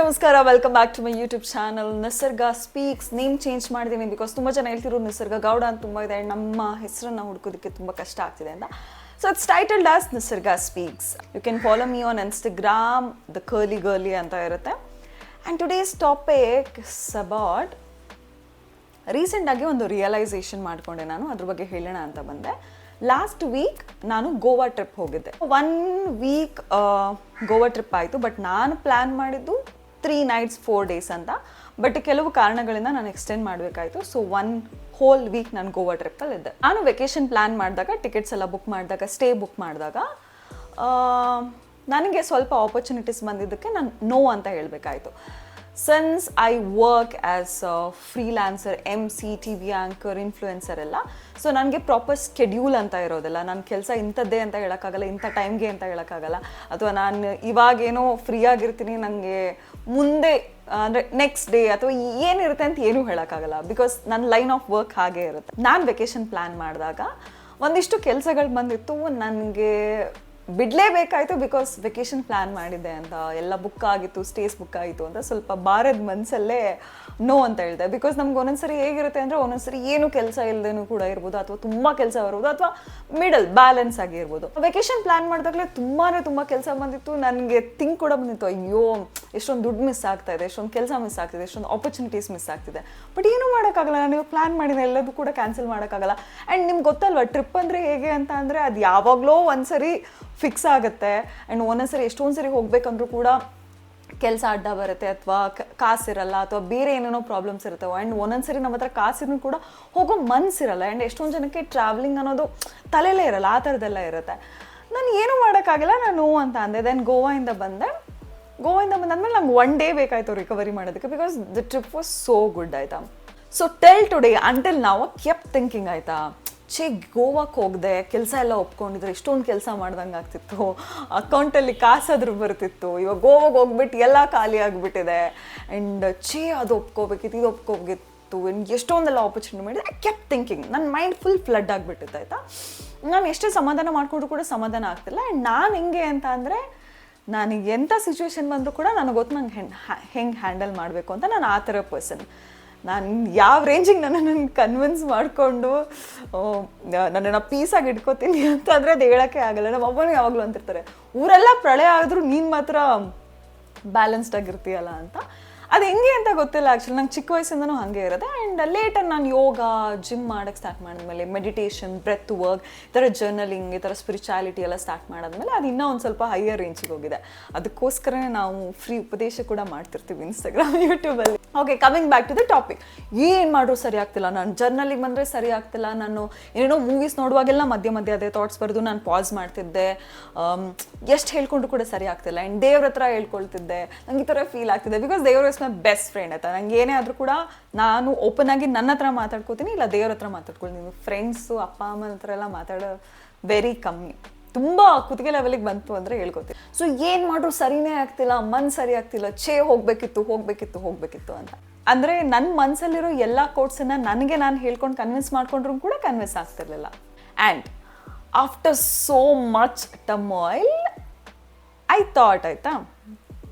ನಮಸ್ಕಾರ, welcome back to my YouTube channel Nisarga speaks. Name change ಮಾಡಿದ್ದೀನಿ because ತುಂಬ ಜನ ಹೇಳ್ತಿರೋ ನಿಸರ್ಗ ಗೌಡ ಅಂತ ತುಂಬ ಇದೆ. ನಮ್ಮ ಹೆಸರನ್ನು ಹುಡ್ಕೋದಕ್ಕೆ ತುಂಬ ಕಷ್ಟ ಆಗ್ತಿದೆ ಅಂತ. So it's titled as Nisarga speaks. You can follow me on Instagram, the curly girly ಅಂತ ಇರುತ್ತೆ. And today's topic is about ರೀಸೆಂಟಾಗಿ ಒಂದು ರಿಯಲೈಸೇಷನ್ ಮಾಡಿಕೊಂಡೆ ನಾನು, ಅದ್ರ ಬಗ್ಗೆ ಹೇಳೋಣ ಅಂತ ಬಂದೆ. ಲಾಸ್ಟ್ ವೀಕ್ ನಾನು ಗೋವಾ ಟ್ರಿಪ್ ಹೋಗಿದ್ದೆ. 1 ವೀಕ್ ಗೋವಾ ಟ್ರಿಪ್ ಆಯಿತು. ಬಟ್ ನಾನು ಪ್ಲ್ಯಾನ್ ಮಾಡಿದ್ದು 3 nights 4 days ಅಂತ. ಬಟ್ ಕೆಲವು ಕಾರಣಗಳಿಂದ ನಾನು ಎಕ್ಸ್ಟೆಂಡ್ ಮಾಡಬೇಕಾಯಿತು. ಸೊ 1 whole week ನಾನು ಗೋವಾ ಟ್ರಿಪ್ಪಲ್ಲಿದ್ದೆ. ನಾನು ವೆಕೇಷನ್ ಪ್ಲ್ಯಾನ್ ಮಾಡಿದಾಗ, ಟಿಕೆಟ್ಸ್ ಎಲ್ಲ ಬುಕ್ ಮಾಡಿದಾಗ, ಸ್ಟೇ ಬುಕ್ ಮಾಡಿದಾಗ ನನಗೆ ಸ್ವಲ್ಪ ಆಪರ್ಚುನಿಟೀಸ್ ಬಂದಿದ್ದಕ್ಕೆ ನಾನು ನೋ ಅಂತ ಹೇಳಬೇಕಾಯಿತು. Since I work as freelancer, MC, TV anchor, influencer ಎಲ್ಲ. ಸೊ ನನಗೆ ಪ್ರಾಪರ್ ಸ್ಕೆಡ್ಯೂಲ್ ಅಂತ ಇರೋದಿಲ್ಲ. ನನ್ನ ಕೆಲಸ ಇಂಥದ್ದೇ ಅಂತ ಹೇಳೋಕ್ಕಾಗಲ್ಲ, ಇಂಥ ಟೈಮ್ಗೆ ಅಂತ ಹೇಳೋಕ್ಕಾಗಲ್ಲ. ಅಥವಾ ನಾನು ಇವಾಗೇನೋ ಫ್ರೀ ಆಗಿರ್ತೀನಿ, ನನಗೆ ಮುಂದೆ ಅಂದರೆ ನೆಕ್ಸ್ಟ್ ಡೇ ಅಥವಾ ಏನಿರುತ್ತೆ ಅಂತ ಏನೂ ಹೇಳೋಕ್ಕಾಗಲ್ಲ. ಬಿಕಾಸ್ ನನ್ನ ಲೈನ್ ಆಫ್ ವರ್ಕ್ ಹಾಗೇ ಇರುತ್ತೆ. ನಾನು ವೆಕೇಷನ್ ಪ್ಲ್ಯಾನ್ ಮಾಡಿದಾಗ ಒಂದಿಷ್ಟು ಕೆಲಸಗಳು ಬಂದಿತ್ತು, ನನಗೆ ಬಿಡಲೇಬೇಕಾಯಿತು. ಬಿಕಾಸ್ ವೆಕೇಷನ್ ಪ್ಲ್ಯಾನ್ ಮಾಡಿದ್ದೆ ಅಂತ, ಎಲ್ಲ ಬುಕ್ ಆಗಿತ್ತು, ಸ್ಟೇಸ್ ಬುಕ್ ಆಯಿತು ಅಂತ ಸ್ವಲ್ಪ ಬಾರದ ಮನಸ್ಸಲ್ಲೇ ನೋ ಅಂತ ಹೇಳಿದೆ. ಬಿಕಾಸ್ ನಮ್ಗೆ ಒಂದೊಂದ್ಸರಿ ಹೇಗಿರುತ್ತೆ ಅಂದರೆ, ಒಂದೊಂದ್ಸರಿ ಏನು ಕೆಲಸ ಇಲ್ಲದೇನೂ ಕೂಡ ಇರ್ಬೋದು, ಅಥವಾ ತುಂಬ ಕೆಲಸ ಬರ್ಬೋದು, ಅಥವಾ ಮಿಡಲ್ ಬ್ಯಾಲೆನ್ಸ್ ಆಗಿರ್ಬೋದು. ವೆಕೇಷನ್ ಪ್ಲ್ಯಾನ್ ಮಾಡಿದಾಗಲೇ ತುಂಬ ಕೆಲಸ ಬಂದಿತ್ತು. ನನಗೆ ಥಿಂಕ್ ಕೂಡ ಬಂದಿತ್ತು, ಅಯ್ಯೋ ಎಷ್ಟೊಂದು ದುಡ್ಡು ಮಿಸ್ ಆಗ್ತಾ ಇದೆ, ಎಷ್ಟೊಂದು ಕೆಲಸ ಮಿಸ್ ಆಗ್ತಿದೆ, ಎಷ್ಟೊಂದು ಆಪರ್ಚುನಿಟೀಸ್ ಮಿಸ್ ಆಗ್ತಿದೆ. ಬಟ್ ಏನೂ ಮಾಡೋಕ್ಕಾಗಲ್ಲ, ನಾನು ಪ್ಲ್ಯಾನ್ ಮಾಡಿದೆ ಎಲ್ಲದೂ ಕೂಡ ಕ್ಯಾನ್ಸಲ್ ಮಾಡೋಕ್ಕಾಗಲ್ಲ. ಆ್ಯಂಡ್ ನಿಮ್ಗೆ ಗೊತ್ತಲ್ವ ಟ್ರಿಪ್ ಅಂದರೆ ಹೇಗೆ ಅಂತ ಅಂದರೆ, ಅದು ಯಾವಾಗಲೋ ಒಂದ್ಸರಿ ಫಿಕ್ಸ್ ಆಗುತ್ತೆ. ಆ್ಯಂಡ್ ಒಂದೊಂದ್ಸರಿ ಎಷ್ಟೊಂದು ಸರಿ ಹೋಗ್ಬೇಕಂದ್ರೂ ಕೂಡ ಕೆಲಸ ಅಡ್ಡ ಬರುತ್ತೆ, ಅಥವಾ ಕಾಸಿರಲ್ಲ, ಅಥವಾ ಬೇರೆ ಏನೇನೋ ಪ್ರಾಬ್ಲಮ್ಸ್ ಇರ್ತವೆ. ಆ್ಯಂಡ್ ಒಂದೊಂದ್ಸರಿ ನಮ್ಮ ಹತ್ರ ಕಾಸಿನೂ ಕೂಡ ಹೋಗೋ ಮನಸ್ಸಿರಲ್ಲ. ಆ್ಯಂಡ್ ಎಷ್ಟೊಂದು ಜನಕ್ಕೆ ಟ್ರಾವೆಲಿಂಗ್ ಅನ್ನೋದು ತಲೆಯಲ್ಲೇ ಇರಲ್ಲ, ಆ ಥರದ್ದೆಲ್ಲ ಇರುತ್ತೆ. ನಾನು ಏನೂ ಮಾಡೋಕ್ಕಾಗಿಲ್ಲ, ನಾನು ಅಂತ ಅಂದೆ. ದೆನ್ ಗೋವಾಯಿಂದ ಬಂದಾದ್ಮೇಲೆ ನಂಗೆ 1 day ಬೇಕಾಯಿತು ರಿಕವರಿ ಮಾಡೋದಕ್ಕೆ. Because the trip was so good ಆಯಿತಾ. ಸೊ ಟಿಲ್ ಟುಡೇ ಅಂಟಿಲ್ ನಾವು ಕೆಪ್ ಥಿಂಕಿಂಗ್ ಆಯಿತಾ, ಗೋವಾಕ್ಕೆ ಹೋಗದೆ ಕೆಲಸ ಎಲ್ಲ ಒಪ್ಕೊಂಡಿದ್ರೆ ಎಷ್ಟೊಂದು ಕೆಲಸ ಮಾಡ್ದಂಗೆ ಆಗ್ತಿತ್ತು, ಅಕೌಂಟಲ್ಲಿ ಕಾಸಾದ್ರೂ ಬರ್ತಿತ್ತು. ಇವಾಗ ಗೋವಾಗೆ ಹೋಗ್ಬಿಟ್ಟು ಎಲ್ಲ ಖಾಲಿ ಆಗಿಬಿಟ್ಟಿದೆ. ಆ್ಯಂಡ್ ಅದು ಒಪ್ಕೋಬೇಕಿತ್ತು, ಇದು ಒಪ್ಕೋಬೇಕಿತ್ತು, ಎಷ್ಟೊಂದೆಲ್ಲ ಆಪರ್ಚುನಿಟಿ ಮಾಡಿದೆ. I ಕೆಪ್ thinking. ನನ್ನ ಮೈಂಡ್ ಫುಲ್ ಫ್ಲಡ್ ಆಗಿಬಿಟ್ಟಿತ್ತು ಆಯಿತಾ. ನಾನು ಎಷ್ಟೇ ಸಮಾಧಾನ ಮಾಡಿಕೊಂಡ್ರು ಕೂಡ ಸಮಾಧಾನ ಆಗ್ತಿಲ್ಲ. ಆ್ಯಂಡ್ ನಾನು ಹೆಂಗೆ ಅಂತ ಅಂದರೆ, ನನಗೆ ಎಂಥ ಸಿಚುವೇಶನ್ ಬಂದರೂ ಕೂಡ ನನಗೆ ಗೊತ್ತು ನಂಗೆ ಹೆಂಗೆ ಹ್ಯಾಂಡಲ್ ಮಾಡಬೇಕು ಅಂತ. ನಾನು ಆ ಥರ ಪರ್ಸನ್. ನಾನು ಯಾವ ರೇಂಜಿಗೆ ನನ್ನನ್ನು ಕನ್ವಿನ್ಸ್ ಮಾಡಿಕೊಂಡು ನನ್ನನ್ನು ಪೀಸಾಗಿ ಇಟ್ಕೋತೀನಿ ಅಂತಂದರೆ ಅದು ಹೇಳೋಕ್ಕೆ ಆಗಲ್ಲ. ನಮ್ಮ ಅಪ್ಪನೂ ಯಾವಾಗಲೂ ಅಂತಿರ್ತಾರೆ, ಊರೆಲ್ಲ ಪ್ರಳಯ ಆದರೂ ನೀನು ಮಾತ್ರ ಬ್ಯಾಲೆನ್ಸ್ಡ್ ಆಗಿರ್ತೀಯಲ್ಲ ಅಂತ. ಅದು ಹೆಂಗೆ ಅಂತ ಗೊತ್ತಿಲ್ಲ ಆ್ಯಕ್ಚುಲಿ. ನಂಗೆ ಚಿಕ್ಕ ವಯಸ್ಸಿಂದನೂ ಹಾಗೆ ಇರುತ್ತೆ. ಆ್ಯಂಡ್ ಲೇಟರ್ ನಾನು ಯೋಗ, ಜಿಮ್ ಮಾಡೋಕ್ಕೆ ಸ್ಟಾರ್ಟ್ ಮಾಡಿದ್ಮೇಲೆ, ಮೆಡಿಟೇಷನ್, ಬ್ರೆತ್ ವರ್ಕ್, ಈ ಥರ ಜರ್ನಲಿಂಗ್, ಈ ಥರ ಸ್ಪಿರಿಚುಯಾಲಿಟಿ ಎಲ್ಲ ಸ್ಟಾರ್ಟ್ ಮಾಡಾದ್ಮೇಲೆ ಅದು ಇನ್ನೂ ಒಂದು ಸ್ವಲ್ಪ ಹೈಯರ್ ರೇಂಜಿಗೆ ಹೋಗಿದೆ. ಅದಕ್ಕೋಸ್ಕರನೇ ನಾವು ಫ್ರೀ ಉಪದೇಶ ಕೂಡ ಮಾಡ್ತಿರ್ತೀವಿ ಇನ್ಸ್ಟಾಗ್ರಾಮ್, ಯೂಟ್ಯೂಬಲ್ಲಿ. Okay, coming back to the topic. ಏನು ಮಾಡಿದ್ರು ಸರಿ ಆಗ್ತಿಲ್ಲ. ನಾನು ಜರ್ನಲಿಗೆ ಬಂದರೆ ಸರಿ ಆಗ್ತಿಲ್ಲ. ನಾನು ಏನೇನೋ ಮೂವೀಸ್ ನೋಡುವಾಗೆಲ್ಲ ಮಧ್ಯೆ ಅದೇ ಥಾಟ್ಸ್ ಬರೋದು. ನಾನು ಪಾಸ್ ಮಾಡ್ತಿದ್ದೆ, ಎಷ್ಟು ಹೇಳ್ಕೊಂಡ್ರು ಕೂಡ ಸರಿ ಆಗ್ತಿಲ್ಲ. ಆ್ಯಂಡ್ ದೇವ್ರ ಹತ್ರ ಹೇಳ್ಕೊಳ್ತಿದ್ದೆ. ನಂಗೆ ಈ ಥರ ಫೀಲ್ ಆಗ್ತಿದೆ. ಬಿಕಾಸ್ ದೇವ್ರ ಮೈ ಬೆಸ್ಟ್ ಫ್ರೆಂಡ್ ಆಯ್ತಾ. ನಂಗೆ ಏನೇ ಆದರೂ ಕೂಡ ನಾನು ಓಪನ್ ಆಗಿ ನನ್ನ ಹತ್ರ ಮಾತಾಡ್ಕೋತೀನಿ, ಇಲ್ಲ ದೇವ್ರ ಹತ್ರ ಮಾತಾಡ್ಕೊಳ್ತೀನಿ. ಫ್ರೆಂಡ್ಸು, ಅಪ್ಪ ಅಮ್ಮನ ಹತ್ರ ಎಲ್ಲ ಮಾತಾಡೋ ವೆರಿ ಕಮ್ಮಿ. ತುಂಬ ಕುತ್ತಿಗೆ ಲೆವೆಲಿಗೆ ಬಂತು ಅಂದರೆ ಹೇಳ್ಕೊತೀನಿ. ಸೊ ಏನು ಮಾಡ್ರು ಸರಿನೇ ಆಗ್ತಿಲ್ಲ, ಮನ್ಸು ಸರಿ ಆಗ್ತಿಲ್ಲ, ಹೋಗಬೇಕಿತ್ತು ಅಂತ. ಅಂದರೆ ನನ್ನ ಮನಸ್ಸಲ್ಲಿರೋ ಎಲ್ಲ ಕೋಟ್ಸನ್ನು ನನಗೆ ನಾನು ಹೇಳ್ಕೊಂಡು ಕನ್ವಿನ್ಸ್ ಮಾಡ್ಕೊಂಡ್ರೂ ಕೂಡ ಕನ್ವಿನ್ಸ್ ಆಗ್ತಿರ್ಲಿಲ್ಲ. And after so much turmoil I thought ಆಯಿತಾ,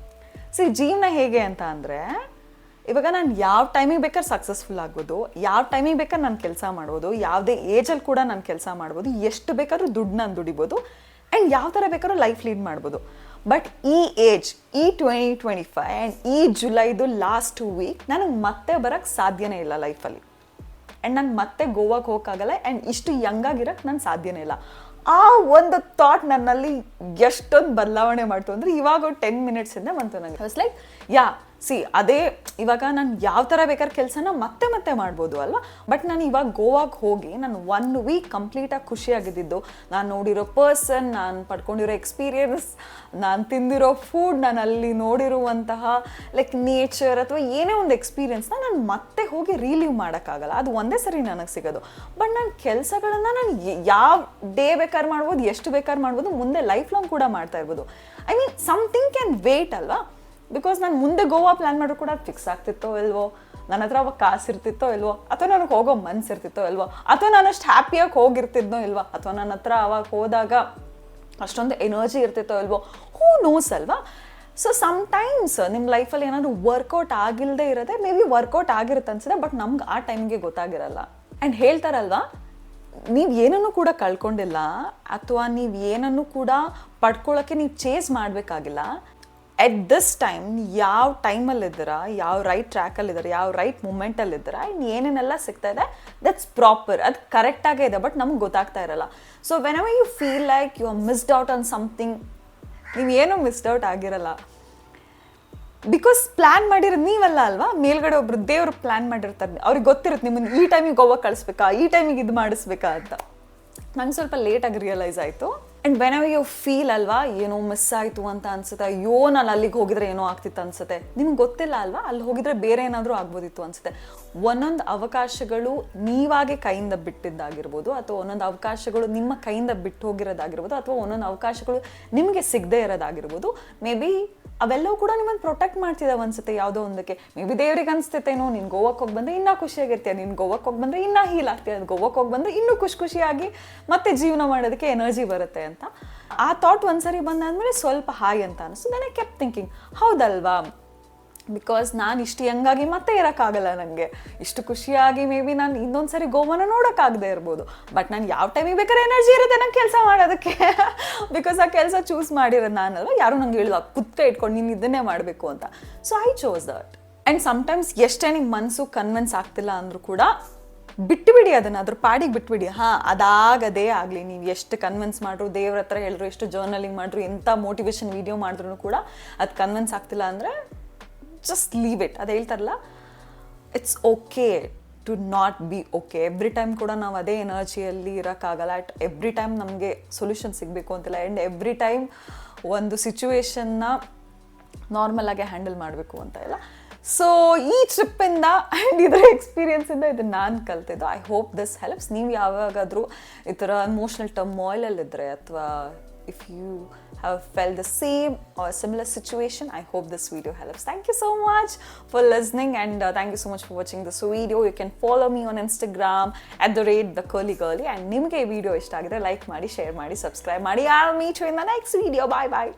ಜೀವನ ಹೇಗೆ ಅಂತ ಅಂದರೆ, ಇವಾಗ ನಾನು ಯಾವ ಟೈಮಿಗೆ ಬೇಕಾದ್ರೆ ಸಕ್ಸಸ್ಫುಲ್ ಆಗ್ಬೋದು, ಯಾವ ಟೈಮಿಗೆ ಬೇಕಾದ್ರೆ ನಾನು ಕೆಲಸ ಮಾಡ್ಬೋದು, ಯಾವುದೇ ಏಜಲ್ಲಿ ಕೂಡ ನಾನು ಕೆಲಸ ಮಾಡ್ಬೋದು, ಎಷ್ಟು ಬೇಕಾದ್ರೂ ದುಡ್ಡು ನಾನು ದುಡಿಬೋದು, ಆ್ಯಂಡ್ ಯಾವ ಥರ ಬೇಕಾದ್ರೂ ಲೈಫ್ ಲೀಡ್ ಮಾಡ್ಬೋದು. ಬಟ್ ಈ ಏಜ್, ಈ 2025 ಆ್ಯಂಡ್ ಈ ಜುಲೈದು ಲಾಸ್ಟ್ 2 week ನನಗೆ ಮತ್ತೆ ಬರೋಕ್ಕೆ ಸಾಧ್ಯನೇ ಇಲ್ಲ ಲೈಫಲ್ಲಿ. ಆ್ಯಂಡ್ ನಾನು ಮತ್ತೆ ಗೋವಾಗೆ ಹೋಗೋಕ್ಕಾಗಲ್ಲ. ಆ್ಯಂಡ್ ಇಷ್ಟು ಯಂಗಾಗಿರೋಕ್ಕೆ ನಾನು ಸಾಧ್ಯನೇ ಇಲ್ಲ. ಆ ಒಂದು ಥಾಟ್ ನನ್ನಲ್ಲಿ ಎಷ್ಟೊಂದು ಬದಲಾವಣೆ ಮಾಡ್ತು ಅಂದರೆ, ಇವಾಗ 10 minutes ಬಂತು ನನಗೆ. ಇಟ್ಸ್ ಲೈಕ್ ಅದೇ ಇವಾಗ ನಾನು ಯಾವ ಥರ ಬೇಕಾದ್ರೆ ಕೆಲಸನ ಮತ್ತೆ ಮಾಡ್ಬೋದು ಅಲ್ವಾ. ಬಟ್ ನಾನು ಇವಾಗ ಗೋವಾಗೆ ಹೋಗಿ ನಾನು 1 week ಕಂಪ್ಲೀಟಾಗಿ ಖುಷಿಯಾಗಿದ್ದು, ನಾನು ನೋಡಿರೋ ಪರ್ಸನ್, ನಾನು ಪಡ್ಕೊಂಡಿರೋ ಎಕ್ಸ್ಪೀರಿಯನ್ಸ್, ನಾನು ತಿಂದಿರೋ ಫುಡ್, ನಾನು ಅಲ್ಲಿ ನೋಡಿರುವಂತಹ ಲೈಕ್ ನೇಚರ್ ಅಥವಾ ಏನೇ ಒಂದು ಎಕ್ಸ್ಪೀರಿಯನ್ಸ್ನ ನಾನು ಮತ್ತೆ ಹೋಗಿ ರೀಲೀವ್ ಮಾಡೋಕ್ಕಾಗಲ್ಲ. ಅದು ಒಂದೇ ಸರಿ ನನಗೆ ಸಿಗೋದು. ಬಟ್ ನಾನು ಕೆಲಸಗಳನ್ನು ನಾನು ಯಾವ ಡೇ ಬೇಕಾದ್ರೆ ಮಾಡ್ಬೋದು, ಎಷ್ಟು ಬೇಕಾದ್ರೆ ಮಾಡ್ಬೋದು, ಮುಂದೆ ಲೈಫ್ ಲಾಂಗ್ ಕೂಡ ಮಾಡ್ತಾ ಇರ್ಬೋದು. I mean something can wait ಅಲ್ವಾ. ಬಿಕಾಸ್ ನಾನು ಮುಂದೆ ಗೋವಾ ಪ್ಲ್ಯಾನ್ ಮಾಡಿದ್ರು ಕೂಡ ಫಿಕ್ಸ್ ಆಗ್ತಿತ್ತೋ ಇಲ್ವೋ, ನನ್ನ ಹತ್ರ ಅವಾಗ ಕಾಸು ಇರ್ತಿತ್ತೋ ಇಲ್ವೋ, ಅಥವಾ ನನಗೆ ಹೋಗೋ ಮನ್ಸು ಇರ್ತಿತ್ತೋ ಇಲ್ವೋ, ಅಥವಾ ನಾನು ಅಷ್ಟು ಹ್ಯಾಪಿಯಾಗಿ ಹೋಗಿರ್ತಿದ್ನೋ ಇಲ್ವಾ, ಅಥವಾ ನನ್ನ ಹತ್ರ ಅವಾಗ ಹೋದಾಗ ಅಷ್ಟೊಂದು ಎನರ್ಜಿ ಇರ್ತಿತ್ತೋ ಇಲ್ವೋ, ಹೂ ನೋಸ್ ಅಲ್ವಾ. ಸೊ ಸಮ್ಟೈಮ್ಸ್ ನಿಮ್ಮ ಲೈಫಲ್ಲಿ ಏನಾದರೂ ವರ್ಕೌಟ್ ಆಗಿಲ್ಲದೆ ಇರೋದೆ ಮೇ ಬಿ ವರ್ಕೌಟ್ ಆಗಿರುತ್ತೆ ಅನ್ಸುತ್ತೆ, ಬಟ್ ನಮ್ಗೆ ಆ ಟೈಮ್ಗೆ ಗೊತ್ತಾಗಿರಲ್ಲ. ಆ್ಯಂಡ್ ಹೇಳ್ತಾರಲ್ವಾ, ನೀವು ಏನನ್ನು ಕೂಡ ಕಳ್ಕೊಂಡಿಲ್ಲ ಅಥವಾ ನೀವು ಏನನ್ನು ಕೂಡ ಪಡ್ಕೊಳ್ಳೋಕ್ಕೆ ನೀವು ಚೇಸ್ ಮಾಡಬೇಕಾಗಿಲ್ಲ. ಎಟ್ ದಿಸ್ ಟೈಮ್ ಯಾವ ಟೈಮಲ್ಲಿದ್ದೀರಾ, ಯಾವ ರೈಟ್ ಟ್ರ್ಯಾಕಲ್ಲಿದ್ದಾರೆ, ಯಾವ ರೈಟ್ ಮೂಮೆಂಟಲ್ಲಿದ್ದೀರಾ, ಇನ್ನು ಏನೇನೆಲ್ಲ ಸಿಗ್ತಾ ಇದೆ ದಟ್ಸ್ ಪ್ರಾಪರ್, ಅದು ಕರೆಕ್ಟಾಗೇ ಇದೆ, ಬಟ್ ನಮ್ಗೆ ಗೊತ್ತಾಗ್ತಾ ಇರಲ್ಲ. So whenever you feel like you are missed out on something, ನೀವೇನೂ ಮಿಸ್ಡ್ ಔಟ್ ಆಗಿರಲ್ಲ. ಬಿಕಾಸ್ ಪ್ಲ್ಯಾನ್ ಮಾಡಿರೋದು ನೀವಲ್ಲ ಅಲ್ವಾ, ಮೇಲ್ಗಡೆ ಒಬ್ರು ದೇವರು ಪ್ಲ್ಯಾನ್ ಮಾಡಿರ್ತಾರೆ, ಅವ್ರಿಗೆ ಗೊತ್ತಿರುತ್ತೆ ನಿಮ್ಮನ್ನು ಈ ಟೈಮಿಗೆ ಗೋವಾಗೆ ಕಳಿಸ್ಬೇಕಾ, ಈ ಟೈಮಿಗೆ ಇದು ಮಾಡಿಸ್ಬೇಕಾ ಅಂತ. ನಂಗೆ ಸ್ವಲ್ಪ ಲೇಟಾಗಿ ರಿಯಲೈಸ್ ಆಯಿತು. And whenever you feel ಅಲ್ವಾ ಏನೋ ಮಿಸ್ ಆಯಿತು ಅಂತ ಅನ್ಸುತ್ತೆ, ಅಯ್ಯೋ ನಾನು ಅಲ್ಲಿಗೆ ಹೋಗಿದ್ರೆ ಏನೋ ಆಗ್ತಿತ್ತು ಅನ್ಸುತ್ತೆ, ನಿಮ್ಗೆ ಗೊತ್ತಿಲ್ಲ ಅಲ್ವಾ ಅಲ್ಲಿ ಹೋಗಿದ್ರೆ ಬೇರೆ ಏನಾದರೂ ಆಗ್ಬೋದಿತ್ತು ಅನ್ಸುತ್ತೆ. ಒಂದೊಂದು ಅವಕಾಶಗಳು ನೀವಾಗೆ ಕೈಯಿಂದ ಬಿಟ್ಟಿದ್ದಾಗಿರ್ಬೋದು, ಅಥವಾ ಒಂದೊಂದು ಅವಕಾಶಗಳು ನಿಮ್ಮ ಕೈಯಿಂದ ಬಿಟ್ಟು ಹೋಗಿರೋದಾಗಿರ್ಬೋದು, ಅಥವಾ ಒಂದೊಂದು ಅವಕಾಶಗಳು ನಿಮಗೆ ಸಿಗದೆ ಇರೋದಾಗಿರ್ಬೋದು. ಮೇ ಬಿ ಅವೆಲ್ಲವೂ ಕೂಡ ನಿಮ್ಮನ್ನು ಪ್ರೊಟೆಕ್ಟ್ ಮಾಡ್ತಿದ್ದಾವೆ ಅನ್ಸುತ್ತೆ ಯಾವುದೋ ಒಂದಕ್ಕೆ. ಮೇ ಬಿ ದೇವ್ರಿಗೆ ಅನಿಸ್ತೈತೇನೋ, ನೀನು ಗೋವಾಕ್ಕೆ ಹೋಗಿ ಬಂದರೆ ಇನ್ನೂ ಖುಷಿಯಾಗಿರ್ತೀಯ, ನೀನು ಗೋವಾಕ್ಕೆ ಹೋಗಿ ಬಂದರೆ ಇನ್ನೂ ಹೀಲ್ ಆಗ್ತೀಯ, ಗೋವಾಕ್ಕೆ ಹೋಗಿ ಬಂದರೆ ಇನ್ನೂ ಖುಷಿಯಾಗಿ ಮತ್ತೆ ಜೀವನ ಮಾಡೋದಕ್ಕೆ ಎನರ್ಜಿ ಬರುತ್ತೆ ಅಂತ. ಆ ಥಾಟ್ ಒಂದ್ಸರಿ ಬಂದಾದ್ಮೇಲೆ ಸ್ವಲ್ಪ ಹಾಯ್ ಅಂತ ಅನಿಸ್ತು. ನಾನು ಕೆಪ್ ಥಿಂಕಿಂಗ್, ಹೌದಲ್ವಾ, ಬಿಕಾಸ್ ನಾನು ಇಷ್ಟು ಯಂಗಾಗಿ ಮತ್ತೆ ಇರೋಕ್ಕಾಗಲ್ಲ, ನನಗೆ ಇಷ್ಟು ಖುಷಿಯಾಗಿ ಮೇ ಬಿ ನಾನು ಇನ್ನೊಂದು ಸರಿ ಗೋವಾನ ನೋಡೋಕ್ಕಾಗದೇ ಇರ್ಬೋದು, ಬಟ್ ನಾನು ಯಾವ ಟೈಮಿಗೆ ಬೇಕಾದ್ರೆ ಎನರ್ಜಿ ಇರುತ್ತೆ ನಂಗೆ ಕೆಲಸ ಮಾಡೋದಕ್ಕೆ. ಬಿಕಾಸ್ ಆ ಕೆಲಸ ಚೂಸ್ ಮಾಡಿರೋದು ನಾನಲ್ವ, ಯಾರು ನಂಗೆ ಹೇಳಿದ ಕುತ್ತೆ ಇಟ್ಕೊಂಡು ನೀನು ಇದನ್ನೇ ಮಾಡಬೇಕು ಅಂತ. So I chose that. And sometimes ಎಷ್ಟೇ ನಿಮ್ಮ ಮನಸ್ಸು ಕನ್ವಿನ್ಸ್ ಆಗ್ತಿಲ್ಲ ಅಂದರೂ ಕೂಡ ಬಿಟ್ಟುಬಿಡಿ, ಅದನ್ನು ಅದ್ರ ಪಾಡಿಗೆ ಬಿಟ್ಬಿಡಿ. ಅದಾಗದೇ ಆಗಲಿ, ನೀವು ಎಷ್ಟು ಕನ್ವಿನ್ಸ್ ಮಾಡ್ರು, ದೇವ್ರ ಹತ್ರ ಹೇಳಿದ್ರು, ಎಷ್ಟು ಜರ್ನಲಿಂಗ್ ಮಾಡ್ರು, ಎಂಥ ಮೋಟಿವೇಶನ್ ವೀಡಿಯೋ ಮಾಡಿದ್ರು ಕೂಡ ಅದು ಕನ್ವಿನ್ಸ್ ಆಗ್ತಿಲ್ಲ ಅಂದರೆ ಜಸ್ಟ್ ಲೀವ್ ಇಟ್. ಅದು ಹೇಳ್ತಾರಲ್ಲ, it's okay to not be okay. Every time ಕೂಡ ನಾವು ಅದೇ ಎನರ್ಜಿಯಲ್ಲಿ ಇರೋಕ್ಕಾಗಲ್ಲ. ಅಟ್ ಎವ್ರಿ ಟೈಮ್ ನಮಗೆ ಸೊಲ್ಯೂಷನ್ ಸಿಗಬೇಕು ಅಂತಿಲ್ಲ. ಆ್ಯಂಡ್ ಎವ್ರಿ ಟೈಮ್ ಒಂದು ಸಿಚುವೇಶನ್ನ ನಾರ್ಮಲಾಗೆ ಹ್ಯಾಂಡಲ್ ಮಾಡಬೇಕು ಅಂತ ಇಲ್ಲ. ಸೊ ಈ ಟ್ರಿಪ್ಪಿಂದ ಆ್ಯಂಡ್ ಇದರ ಎಕ್ಸ್ಪೀರಿಯನ್ಸಿಂದ ಇದು ನಾನು ಕಲ್ತಿದ್ದು. I hope this helps. ನೀವು ಯಾವಾಗಾದರೂ ಈ ಥರ ಎಮೋಷ್ನಲ್ ಟರ್ಮಾಯ್ಲಲ್ಲಿದ್ದರೆ, ಅಥವಾ if you have felt the same or similar situation, I hope this video helps. Thank you so much for listening, and thank you so much for watching this video. You can follow me on Instagram @thecurlygirly, and nimge ee video ishta agidre like ಮಾಡಿ, share ಮಾಡಿ, subscribe ಮಾಡಿ. I'll meet you in the next video. Bye bye.